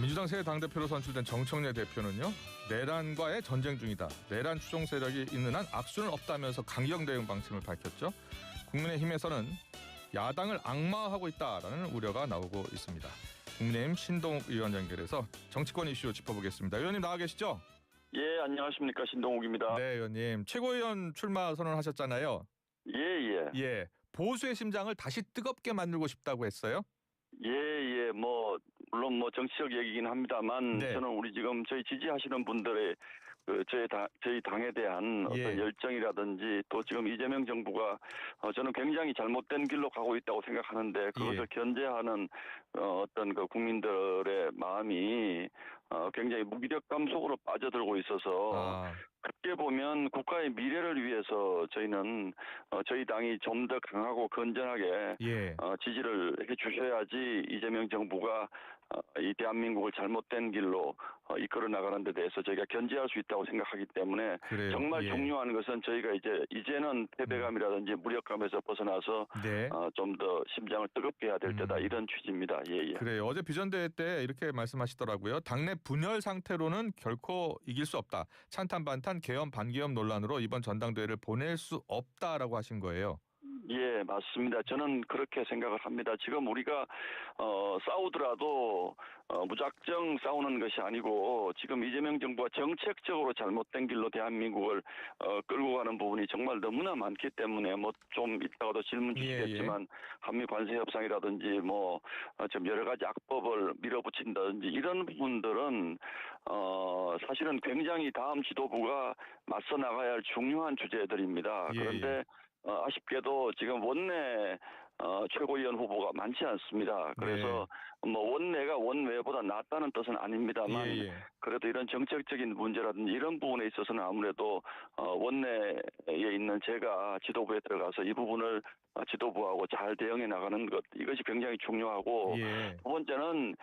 민주당 새 당대표로 선출된 정청래 대표는요. 내란과의 전쟁 중이다. 내란 추종 세력이 있는 한 악수는 없다면서 강경 대응 방침을 밝혔죠. 국민의힘에서는 야당을 악마화하고 있다라는 우려가 나오고 있습니다. 국민의힘 신동욱 의원 연결해서 정치권 이슈 짚어보겠습니다. 의원님 나와 계시죠? 예, 안녕하십니까. 신동욱입니다. 네, 의원님. 최고위원 출마 선언하셨잖아요. 예. 보수의 심장을 다시 뜨겁게 만들고 싶다고 했어요? 물론 정치적 얘기긴 합니다만, 네. 저는 우리 지금 저희 지지하시는 분들의 저희 당에 대한 어떤 열정이라든지 또 지금 이재명 정부가 저는 굉장히 잘못된 길로 가고 있다고 생각하는데 그것을 견제하는 어떤 그 국민들의 마음이 굉장히 무기력감 속으로 빠져들고 있어서 그렇게 보면 국가의 미래를 위해서 저희는 저희 당이 좀 더 강하고 건전하게 지지를 해 주셔야지 이재명 정부가 이 대한민국을 잘못된 길로 이끌어 나가는 데 대해서 저희가 견제할 수 있다고 생각하기 때문에 정말 중요한 것은 저희가 이제는 패배감이라든지 무력감에서 벗어나서 좀 더 심장을 뜨겁게 해야 될 때다 이런 취지입니다. 그래요. 어제 비전대회 때 이렇게 말씀하시더라고요. 당내 분열 상태로는 결코 이길 수 없다. 찬탄 반탄 계엄 반계엄 논란으로 이번 전당대회를 보낼 수 없다라고 하신 거예요. 예, 맞습니다. 저는 그렇게 생각을 합니다. 지금 우리가 싸우더라도 무작정 싸우는 것이 아니고 지금 이재명 정부가 정책적으로 잘못된 길로 대한민국을 끌고 가는 부분이 정말 너무나 많기 때문에 좀 이따가도 질문 주시겠지만 한미 관세 협상이라든지 좀 여러 가지 악법을 밀어붙인다든지 이런 부분들은 사실은 굉장히 다음 지도부가 맞서 나가야 할 중요한 주제들입니다. 그런데 아쉽게도 지금 원내 최고위원 후보가 많지 않습니다. 그래서 원내가 원외보다 낫다는 뜻은 아닙니다만 그래도 이런 정책적인 문제라든지 이런 부분에 있어서는 아무래도 원내에 있는 제가 지도부에 들어가서 이 부분을 지도부하고 잘 대응해 나가는 것 이것이 굉장히 중요하고 두 번째는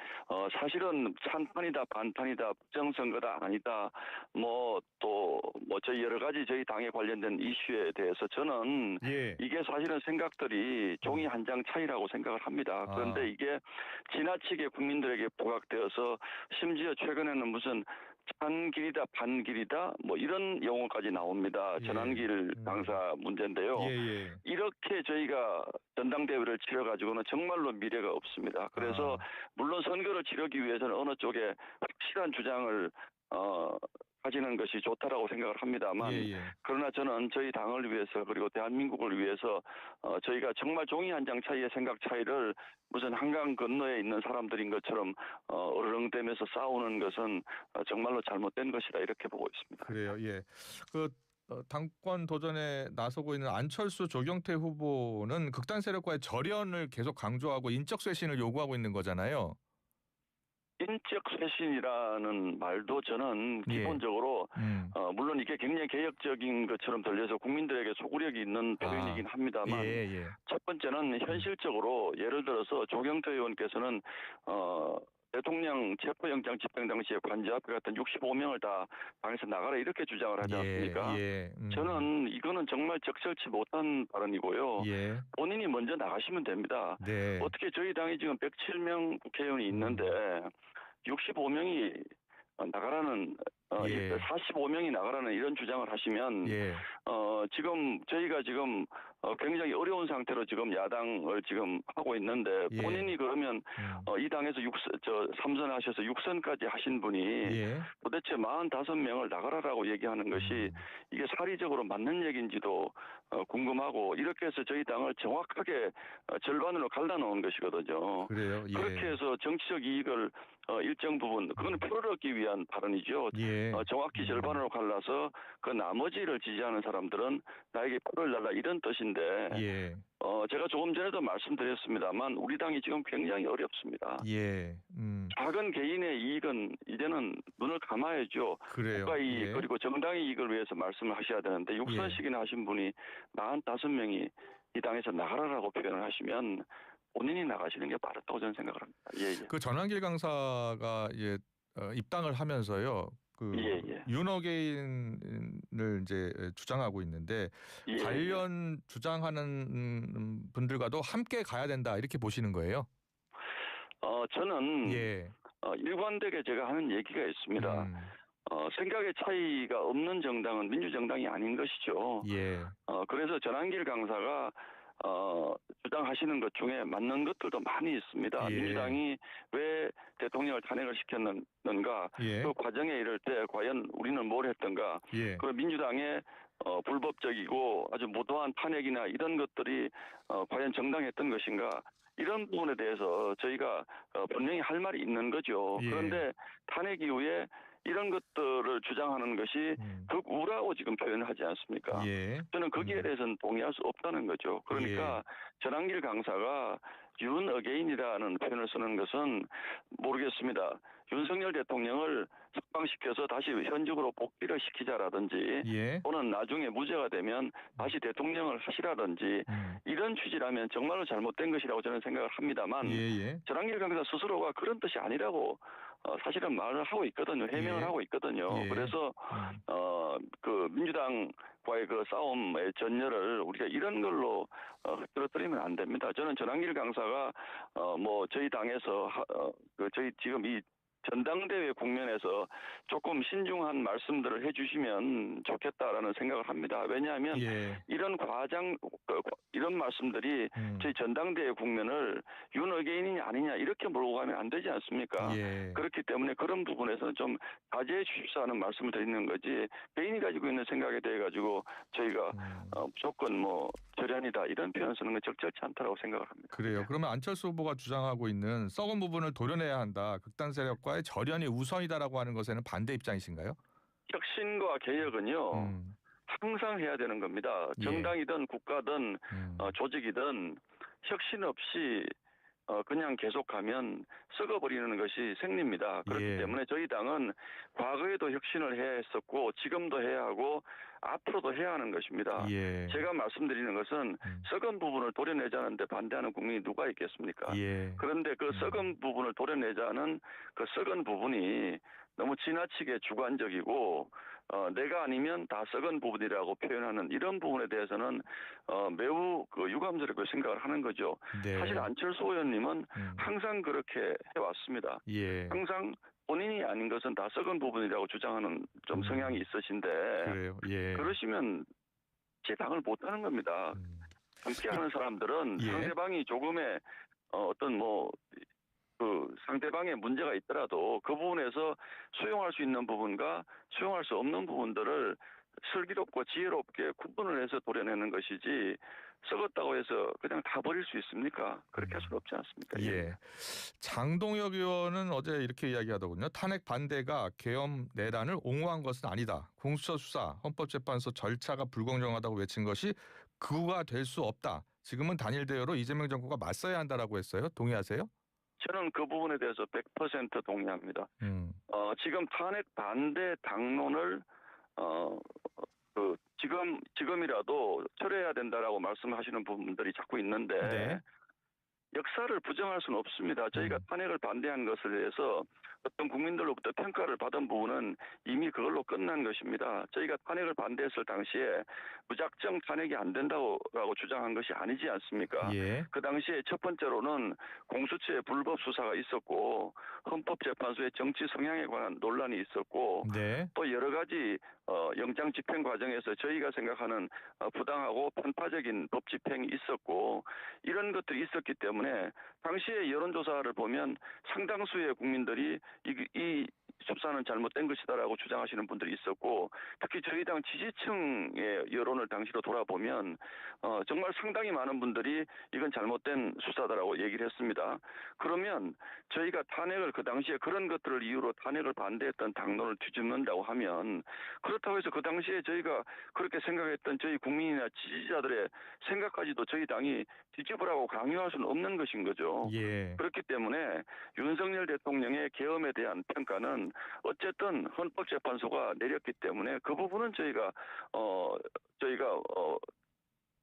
사실은 찬판이다 반판이다 부정선거다 아니다 저희 여러 가지 저희 당에 관련된 이슈에 대해서 저는 이게 사실은 생각들이 종이 한 장 차이라고 생각을 합니다. 그런데 이게 지나치게 국민들에게 부각되어서 심지어 최근에는 무슨 찬길이다 반길이다 이런 용어까지 나옵니다. 전환길 당사 문제인데요. 이렇게 저희가 전당대회를 치러가지고는 정말로 미래가 없습니다. 그래서 물론 선거를 치르기 위해서는 어느 쪽에 확실한 주장을 가지는 것이 좋다라고 생각을 합니다만 그러나 저는 저희 당을 위해서 그리고 대한민국을 위해서 저희가 정말 종이 한 장 차이의 생각 차이를 무슨 한강 건너에 있는 사람들인 것처럼 어르렁대면서 싸우는 것은 정말로 잘못된 것이다 이렇게 보고 있습니다. 그래요. 당권 도전에 나서고 있는 안철수 조경태 후보는 극단 세력과의 절연을 계속 강조하고 인적 쇄신을 요구하고 있는 거잖아요. 인적 쇄신이라는 말도 저는 기본적으로 물론 이게 굉장히 개혁적인 것처럼 들려서 국민들에게 소구력이 있는 표현이긴 합니다만 첫 번째는 현실적으로 예를 들어서 조경태 의원께서는 대통령 체포영장 집행 당시에 관저 앞에 갔던 65명을 다 당에서 나가라 이렇게 주장을 하지 않습니까? 저는 이거는 정말 적절치 못한 발언이고요. 본인이 먼저 나가시면 됩니다. 어떻게 저희 당이 지금 107명 국회의원이 있는데 65명이 나가라는 45명이 나가라는 이런 주장을 하시면 지금 저희가 지금 굉장히 어려운 상태로 지금 야당을 지금 하고 있는데 본인이 그러면 이 당에서 3선하셔서 6선까지 하신 분이 도대체 45명을 나가라라고 얘기하는 것이 이게 사리적으로 맞는 얘기인지도 궁금하고 이렇게 해서 저희 당을 정확하게 절반으로 갈라놓은 것이거든요. 그렇게 해서 정치적 이익을 일정 부분 그건 표를 얻기 위한 발언이죠. 정확히 절반으로 갈라서 그 나머지를 지지하는 사람들은 나에게 표를 달라 이런 뜻인데 제가 조금 전에도 말씀드렸습니다만 우리 당이 지금 굉장히 어렵습니다. 작은 개인의 이익은 이제는 눈을 감아야죠. 국가 이익 그리고 정당의 이익을 위해서 말씀을 하셔야 되는데 6선씩이나 하신 분이 45명이 이 당에서 나가라라고 표현을 하시면 본인이 나가시는 게 맞다고 저는 생각을 합니다. 그 전환길 강사가 입당을 하면서요. 윤호개인을 이제 주장하고 있는데 관련 주장하는 분들과도 함께 가야 된다 이렇게 보시는 거예요? 저는 일관되게 제가 하는 얘기가 있습니다. 생각의 차이가 없는 정당은 민주정당이 아닌 것이죠. 예. 그래서 전한길 강사가 주장하시는 것 중에 맞는 것들도 많이 있습니다. 예. 민주당이 왜 대통령을 탄핵을 시켰는가, 예. 그 과정에 이를 때 과연 우리는 뭘 했던가, 예. 그 민주당의 불법적이고 아주 무도한 탄핵이나 이런 것들이 과연 정당했던 것인가, 이런 부분에 대해서 저희가 분명히 할 말이 있는 거죠. 예. 그런데 탄핵 이후에 이런 것들을 주장하는 것이 극우라고 지금 표현하지 않습니까? 예. 저는 거기에 대해서는 동의할 수 없다는 거죠. 그러니까 전한길 강사가 윤 어게인이라는 표현을 쓰는 것은 모르겠습니다. 윤석열 대통령을 석방시켜서 다시 현직으로 복귀를 시키자라든지 예. 또는 나중에 무죄가 되면 다시 대통령을 하시라든지 이런 취지라면 정말로 잘못된 것이라고 저는 생각을 합니다만 전한길 강사 스스로가 그런 뜻이 아니라고 사실은 말을 하고 있거든요. 해명을 하고 있거든요. 그래서 그 민주당과의 그 싸움의 전열을 우리가 이런 걸로 흐트러뜨리면 안 됩니다. 저는 전한길 강사가 뭐 저희 당에서 그 저희 지금 이 전당대회 국면에서 조금 신중한 말씀들을 해주시면 좋겠다라는 생각을 합니다. 왜냐하면 이런 이런 말씀들이 저희 전당대회 국면을 윤 어게인이냐 아니냐 이렇게 몰고 가면 안 되지 않습니까? 그렇기 때문에 그런 부분에서는 좀 자제해 주십사 하는 말씀을 드리는 거지, 개인이 가지고 있는 생각에 대해 가지고 저희가 무조건 뭐 절연이다 이런 표현 쓰는 건 적절치 않다고 생각을 합니다. 그래요. 그러면 안철수 후보가 주장하고 있는 썩은 부분을 도려내야 한다, 극단 세력과의 절연이 우선이다라고 하는 것에는 반대 입장이신가요? 혁신과 개혁은요 항상 해야 되는 겁니다. 정당이든 국가든 조직이든 혁신 없이 그냥 계속하면 썩어버리는 것이 생리입니다. 그렇기 때문에 저희 당은 과거에도 혁신을 했었고 지금도 해야 하고 앞으로도 해야 하는 것입니다. 제가 말씀드리는 것은 썩은 부분을 도려내자는데 반대하는 국민이 누가 있겠습니까? 그런데 그 썩은 부분을 도려내자는 그 썩은 부분이 너무 지나치게 주관적이고 내가 아니면 다 썩은 부분이라고 표현하는 이런 부분에 대해서는 매우 그 유감스럽게 생각을 하는 거죠. 사실 안철수 의원님은 항상 그렇게 해왔습니다. 항상 본인이 아닌 것은 다 썩은 부분이라고 주장하는 좀 성향이 있으신데 그러시면 제 당을 못하는 겁니다. 함께하는 사람들은 상대방이 조금의 어떤 뭐 그 상대방의 문제가 있더라도 그 부분에서 수용할 수 있는 부분과 수용할 수 없는 부분들을 슬기롭고 지혜롭게 구분을 해서 도려내는 것이지 썩었다고 해서 그냥 다 버릴 수 있습니까? 그렇게 할 수는 없지 않습니까? 장동혁 의원은 어제 이렇게 이야기하더군요. 탄핵 반대가 계엄 내란을 옹호한 것은 아니다. 공수처 수사, 헌법재판소 절차가 불공정하다고 외친 것이 그가 될 수 없다. 지금은 단일 대여로 이재명 정부가 맞서야 한다라고 했어요. 동의하세요? 저는 그 부분에 대해서 100% 동의합니다. 지금 탄핵 반대 당론을 지금이라도 철회해야 된다라고 말씀하시는 분들이 자꾸 있는데 역사를 부정할 수는 없습니다. 저희가 탄핵을 반대한 것에 대해서 어떤 국민들로부터 평가를 받은 부분은 이미 그걸로 끝난 것입니다. 저희가 탄핵을 반대했을 당시에 무작정 탄핵이 안 된다고 주장한 것이 아니지 않습니까? 그 당시에 첫 번째로는 공수처의 불법 수사가 있었고 헌법재판소의 정치 성향에 관한 논란이 있었고 또 여러 가지 영장 집행 과정에서 저희가 생각하는 부당하고 편파적인 법 집행이 있었고 이런 것들이 있었기 때문에 당시의 여론조사를 보면 상당수의 국민들이 이 수사는 잘못된 것이다라고 주장하시는 분들이 있었고 특히 저희 당 지지층의 여론을 당시로 돌아보면 정말 상당히 많은 분들이 이건 잘못된 수사다라고 얘기를 했습니다. 그러면 저희가 탄핵을 그 당시에 그런 것들을 이유로 탄핵을 반대했던 당론을 뒤집는다고 하면 그렇다고 해서 그 당시에 저희가 그렇게 생각했던 저희 국민이나 지지자들의 생각까지도 저희 당이 뒤집으라고 강요할 수는 없는 것인 거죠. 그렇기 때문에 윤석열 대통령의 계엄에 대한 평가는 어쨌든 헌법재판소가 내렸기 때문에 그 부분은 저희가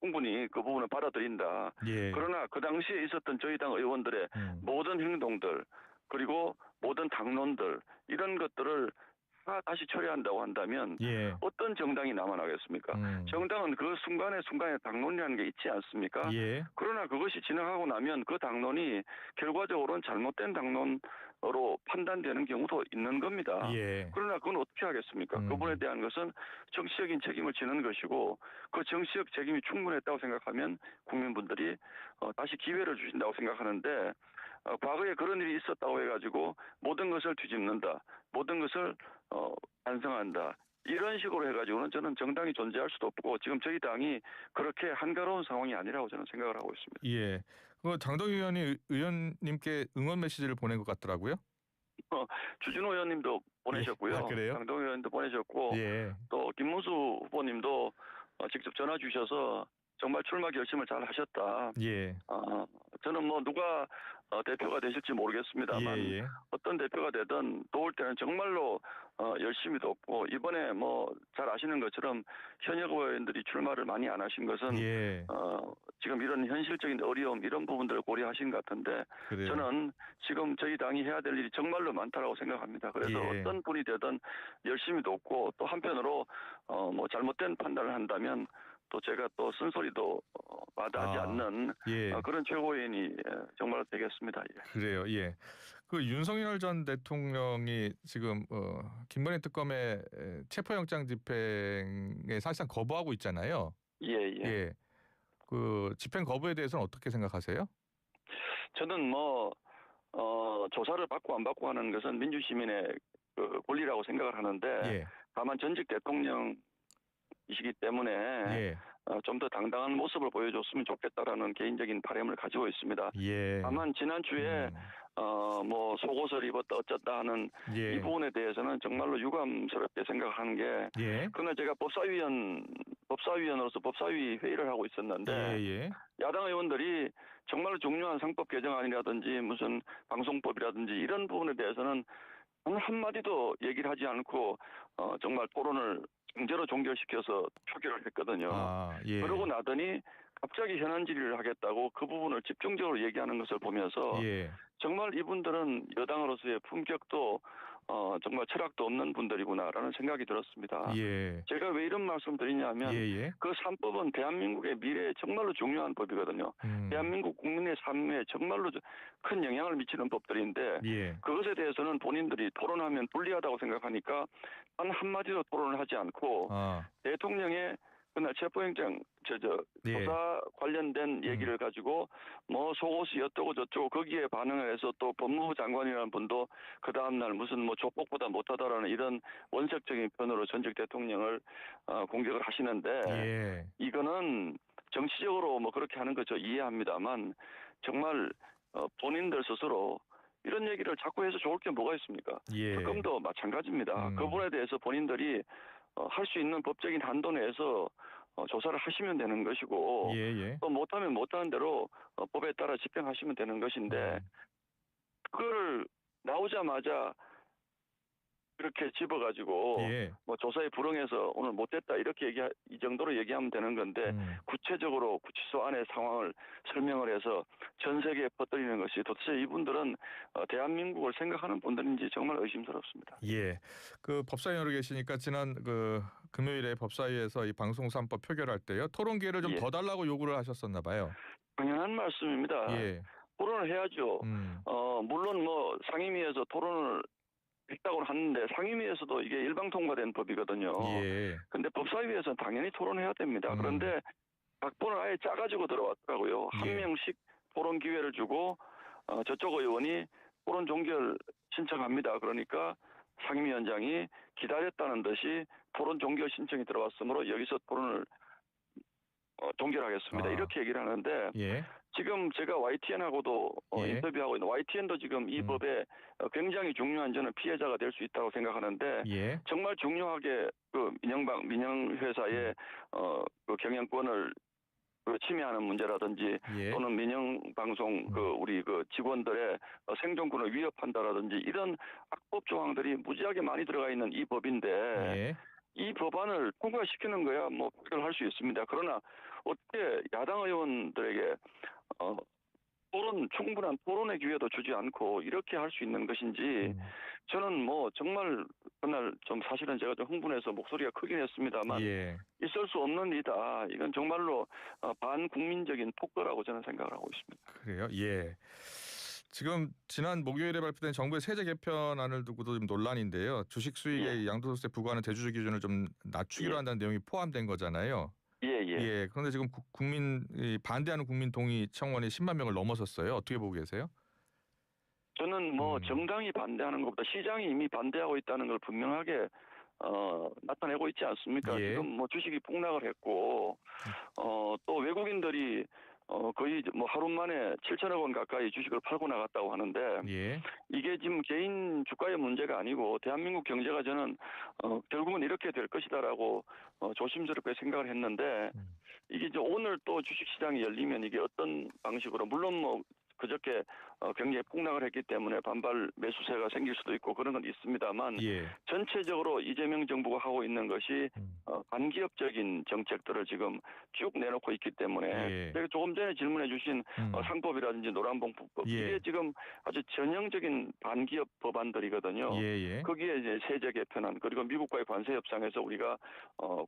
충분히 그 부분을 받아들인다. 그러나 그 당시에 있었던 저희 당 의원들의 모든 행동들 그리고 모든 당론들 이런 것들을 다시 처리한다고 한다면 어떤 정당이 남아나겠습니까? 정당은 그 순간에 당론이라는 게 있지 않습니까? 그러나 그것이 지나가고 나면 그 당론이 결과적으로는 잘못된 당론 판단되는 경우도 있는 겁니다. 예. 그러나 그건 어떻게 하겠습니까? 그분에 대한 것은 정치적인 책임을 지는 것이고 그 정치적 책임이 충분했다고 생각하면 국민분들이 다시 기회를 주신다고 생각하는데 과거에 그런 일이 있었다고 해가지고 모든 것을 뒤집는다. 모든 것을 반성한다. 이런 식으로 해가지고는 저는 정당이 존재할 수도 없고 지금 저희 당이 그렇게 한가로운 상황이 아니라고 저는 생각을 하고 있습니다. 예. 그 장덕 의원님께 응원 메시지를 보낸 것 같더라고요. 주진우 의원님도 보내셨고요. 예. 아, 그래요? 장동 의원도 보내셨고 예. 또 김문수 후보님도 직접 전화 주셔서 정말 출마 결심을 잘 하셨다. 예. 저는 뭐 누가 대표가 되실지 모르겠습니다만 예. 어떤 대표가 되든 도울 때는 정말로 열심히 돕고 이번에 뭐 잘 아시는 것처럼 현역 의원들이 출마를 많이 안 하신 것은 예. 지금 이런 현실적인 어려움 이런 부분들을 고려하신 것 같은데 그래요. 저는 지금 저희 당이 해야 될 일이 정말로 많다라고 생각합니다. 그래서 예. 어떤 분이 되든 열심히 돕고 또 한편으로 뭐 잘못된 판단을 한다면 또 제가 또 쓴소리도 마다하지 않는 예. 그런 최고위원이 정말 되겠습니다. 예. 그래요. 예. 그 윤석열 전 대통령이 지금 김건희 특검의 체포영장 집행에 사실상 거부하고 있잖아요. 예. 그 집행 거부에 대해서는 어떻게 생각하세요? 저는 뭐 조사를 받고 안 받고 하는 것은 민주시민의 그 권리라고 생각을 하는데 예. 다만 전직 대통령이시기 때문에 좀 더 당당한 모습을 보여줬으면 좋겠다라는 개인적인 바람을 가지고 있습니다. 예. 다만 지난주에 뭐 속옷을 입었다 어쩌다 하는 이 부분에 대해서는 정말로 유감스럽게 생각하는 게 그러나 제가 법사위원으로서 법사위 회의를 하고 있었는데 야당 의원들이 정말로 중요한 상법 개정안이라든지 무슨 방송법이라든지 이런 부분에 대해서는 한마디도 얘기를 하지 않고 정말 토론을 강제로 종결시켜서 표결을 했거든요. 그러고 나더니 갑자기 현안 질의를 하겠다고 그 부분을 집중적으로 얘기하는 것을 보면서 정말 이분들은 여당으로서의 품격도 정말 철학도 없는 분들이구나라는 생각이 들었습니다. 제가 왜 이런 말씀 드리냐면 그 3법은 대한민국의 미래에 정말로 중요한 법이거든요. 대한민국 국민의 삶에 정말로 큰 영향을 미치는 법들인데 그것에 대해서는 본인들이 토론하면 불리하다고 생각하니까 단 한마디도 토론을 하지 않고 대통령의 그날 체포영장 조사 관련된 얘기를 가지고 뭐 속옷이 어쩌고 저쩌고 거기에 반응을 해서 또 법무부 장관이라는 분도 그 다음날 무슨 뭐 조폭보다 못하다라는 이런 원색적인 표현으로 전직 대통령을 공격을 하시는데 이거는 정치적으로 뭐 그렇게 하는 거죠. 이해합니다만 정말 본인들 스스로 이런 얘기를 자꾸 해서 좋을 게 뭐가 있습니까? 특검도 마찬가지입니다. 그 부분에 대해서 본인들이 할 수 있는 법적인 한도 내에서 조사를 하시면 되는 것이고 또 못하면 못하는 대로 법에 따라 집행하시면 되는 것인데 그거를 나오자마자 그렇게 집어가지고 뭐 조사에 불응해서 오늘 못했다 이렇게 이 정도로 얘기하면 되는 건데 구체적으로 구치소 안의 상황을 설명을 해서 전 세계에 퍼뜨리는 것이 도대체 이분들은 대한민국을 생각하는 분들인지 정말 의심스럽습니다. 그 법사위원으로 계시니까 지난 그 금요일에 법사위에서 이 방송 3법 표결할 때요 토론 기회를 좀 더 달라고 요구를 하셨었나 봐요. 당연한 말씀입니다. 토론을 해야죠. 물론 뭐 상임위에서 토론을 했다고는 하는데 상임위에서도 이게 일방 통과된 법이거든요. 근데 법사위에서는 당연히 토론해야 됩니다. 그런데 각본을 아예 짜가지고 들어왔더라고요. 한 명씩 토론 기회를 주고 저쪽 의원이 토론 종결 신청합니다. 그러니까 상임위원장이 기다렸다는 듯이 토론 종결 신청이 들어왔으므로 여기서 토론을 종결하겠습니다. 이렇게 얘기를 하는데 지금 제가 YTN하고도 인터뷰하고 있는 YTN도 지금 이 법에 굉장히 중요한 저는 피해자가 될 수 있다고 생각하는데 정말 중요하게 그 민영회사의 그 경영권을 침해하는 문제라든지 또는 민영방송 우리 그 직원들의 생존권을 위협한다라든지 이런 악법 조항들이 무지하게 많이 들어가 있는 이 법인데 이 법안을 통과시키는 거야 뭐 표결할 수 있습니다. 그러나 어떻게 야당 의원들에게 충분한 토론의 기회도 주지 않고 이렇게 할 수 있는 것인지 저는 뭐 정말 그날 좀 사실은 제가 좀 흥분해서 목소리가 크긴 했습니다만 있을 수 없는 일이다. 이건 정말로 반국민적인 폭거라고 저는 생각을 하고 있습니다. 그래요? 지금 지난 목요일에 발표된 정부의 세제 개편안을 두고도 좀 논란인데요. 주식 수익의 예. 양도소득세 부과하는 대주주 기준을 좀 낮추기로 예. 한다는 내용이 포함된 거잖아요. 예, 예. 예. 그런데 지금 반대하는 국민 동의 청원이 10만 명을 넘어섰어요. 어떻게 보고 계세요? 저는 정당이 반대하는 것보다 시장이 이미 반대하고 있다는 걸 분명하게 나타내고 있지 않습니까? 예. 지금 주식이 폭락을 했고 또 외국인들이 거의 하루 만에 7천억 원 가까이 주식을 팔고 나갔다고 하는데 예. 이게 지금 개인 주가의 문제가 아니고 대한민국 경제가 저는 결국은 이렇게 될 것이다라고 조심스럽게 생각을 했는데 이게 이제 오늘 또 주식시장이 열리면 이게 어떤 방식으로 물론 그저께 굉장히 폭락을 했기 때문에 반발 매수세가 생길 수도 있고 그런 건 있습니다만 예. 전체적으로 이재명 정부가 하고 있는 것이 반기업적인 정책들을 지금 쭉 내놓고 있기 때문에 예. 제가 조금 전에 질문해 주신 상법이라든지 노란봉투법 예. 이게 지금 아주 전형적인 반기업 법안들이거든요. 예. 거기에 이제 세제 개편안 그리고 미국과의 관세 협상에서 우리가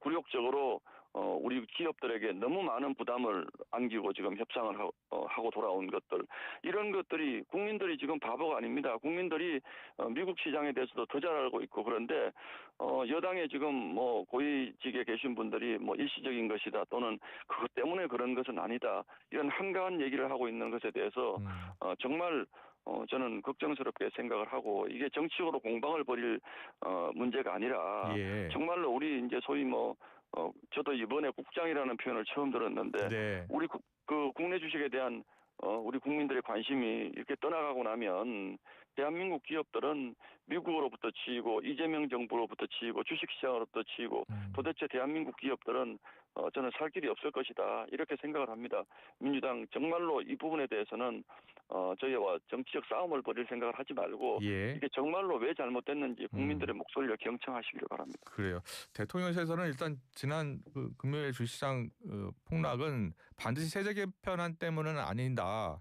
굴욕적으로 우리 기업들에게 너무 많은 부담을 안기고 지금 협상을 하고 돌아온 것들 이런 것들이 국민들이 지금 바보가 아닙니다. 국민들이 미국 시장에 대해서도 더 잘 알고 있고 그런데 여당에 지금 고위직에 계신 분들이 일시적인 것이다 또는 그것 때문에 그런 것은 아니다 이런 한가한 얘기를 하고 있는 것에 대해서 정말 저는 걱정스럽게 생각을 하고 이게 정치적으로 공방을 벌일 문제가 아니라 예. 정말로 우리 이제 소위 저도 이번에 국장이라는 표현을 처음 들었는데 네. 우리 국내 주식에 대한 우리 국민들의 관심이 이렇게 떠나가고 나면 대한민국 기업들은 미국으로부터 치이고 이재명 정부로부터 치이고 주식시장으로부터 치이고 도대체 대한민국 기업들은 저는 살 길이 없을 것이다 이렇게 생각을 합니다. 민주당 정말로 이 부분에 대해서는 저희와 정치적 싸움을 벌일 생각을 하지 말고 예. 이게 정말로 왜 잘못됐는지 국민들의 목소리를 경청하시길 바랍니다. 그래요. 대통령실에서는 일단 지난 금요일 주식시장 폭락은 반드시 세제 개편안 때문은 아니다.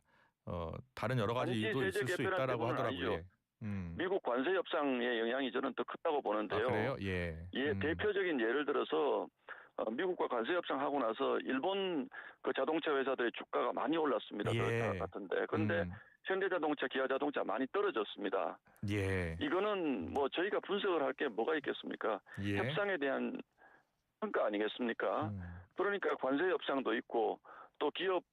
다른 여러 가지 이유도 있을 수 있다라고 하더라고요. 미국 관세 협상의 영향이 저는 더 크다고 보는데요. 아, 그래요? 예. 대표적인 예를 들어서 미국과 관세 협상하고 나서 일본 그 자동차 회사들의 주가가 많이 올랐습니다. 그럴 같은데. 그런데 현대자동차, 기아자동차 많이 떨어졌습니다. 예. 이거는 저희가 분석을 할 게 뭐가 있겠습니까? 예. 협상에 대한 평가 아니겠습니까? 그러니까 관세 협상도 있고 또 기업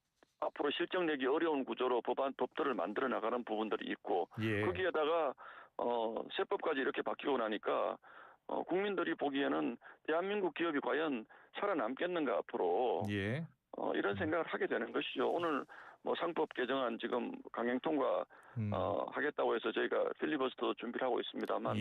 앞으로 실적 내기 어려운 구조로 법들을 만들어 나가는 부분들이 있고 거기에다가 세법까지 이렇게 바뀌고 나니까 국민들이 보기에는 대한민국 기업이 과연 살아남겠는가 앞으로 이런 생각을 하게 되는 것이죠. 오늘 상법 개정안 지금 강행 통과 하겠다고 해서 저희가 필리버스터 준비를 하고 있습니다만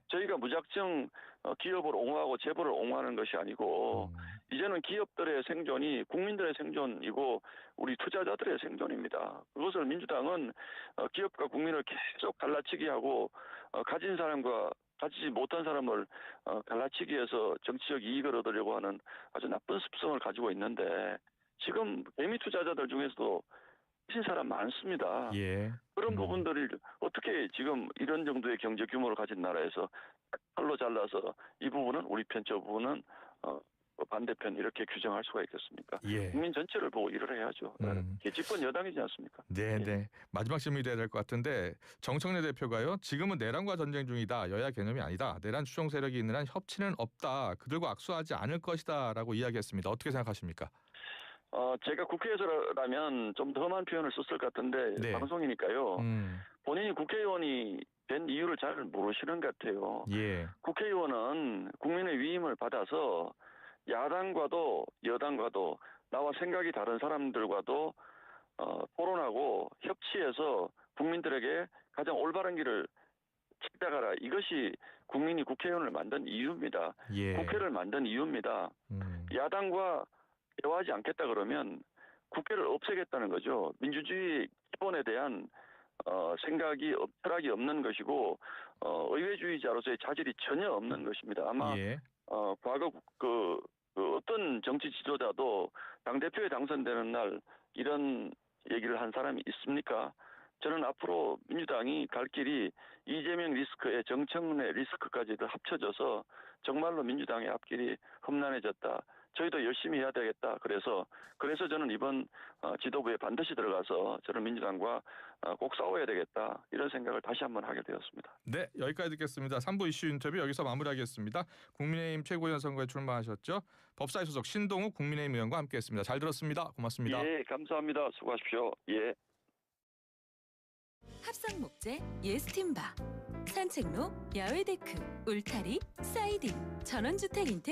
저희가 무작정 기업을 옹호하고 재벌을 옹호하는 것이 아니고 이제는 기업들의 생존이 국민들의 생존이고 우리 투자자들의 생존입니다. 그것을 민주당은 기업과 국민을 계속 갈라치기 하고 가진 사람과 가지지 못한 사람을 갈라치기 위해서 정치적 이익을 얻으려고 하는 아주 나쁜 습성을 가지고 있는데 지금 개미 투자자들 중에서도 하신 사람 많습니다. 그런 부분들을 어떻게 지금 이런 정도의 경제 규모를 가진 나라에서 칼로 잘라서 이 부분은 우리 편, 저 부분은 반대편 이렇게 규정할 수가 있겠습니까? 국민 전체를 보고 일을 해야죠. 집권 여당이지 않습니까? 네. 마지막 질문이 돼야 될 것 같은데 정청래 대표가요. 지금은 내란과 전쟁 중이다. 여야 개념이 아니다. 내란 추종 세력이 있는 한 협치는 없다. 그들과 악수하지 않을 것이다라고 이야기했습니다. 어떻게 생각하십니까? 제가 국회에서라면 좀 더 험한 표현을 썼을 것 같은데 방송이니까요. 본인이 국회의원이 된 이유를 잘 모르시는 것 같아요. 국회의원은 국민의 위임을 받아서 야당과도 여당과도 나와 생각이 다른 사람들과도 토론하고 협치해서 국민들에게 가장 올바른 길을 찾아가라. 이것이 국민이 국회의원을 만든 이유입니다. 국회를 만든 이유입니다. 야당과 대화하지 않겠다 그러면 국회를 없애겠다는 거죠. 민주주의 기본에 대한 생각이 철학이 없는 것이고 의회주의자로서의 자질이 전혀 없는 것입니다. 아마 과거 어떤 정치 지도자도 당대표에 당선되는 날 이런 얘기를 한 사람이 있습니까? 저는 앞으로 민주당이 갈 길이 이재명 리스크에 정청래 리스크까지도 합쳐져서 정말로 민주당의 앞길이 험난해졌다. 저희도 열심히 해야 되겠다. 그래서 저는 이번 지도부에 반드시 들어가서 저는 민주당과 꼭 싸워야 되겠다. 이런 생각을 다시 한번 하게 되었습니다. 네, 여기까지 듣겠습니다. 3부 이슈 인터뷰 여기서 마무리하겠습니다. 국민의힘 최고위원 선거에 출마하셨죠. 법사위 소속 신동욱 국민의힘 의원과 함께했습니다. 잘 들었습니다. 고맙습니다. 예, 감사합니다. 수고하십시오. 예. 합성 목재 예스팀바, 산책로 야외 데크, 울타리, 사이딩, 전원주택 인테리어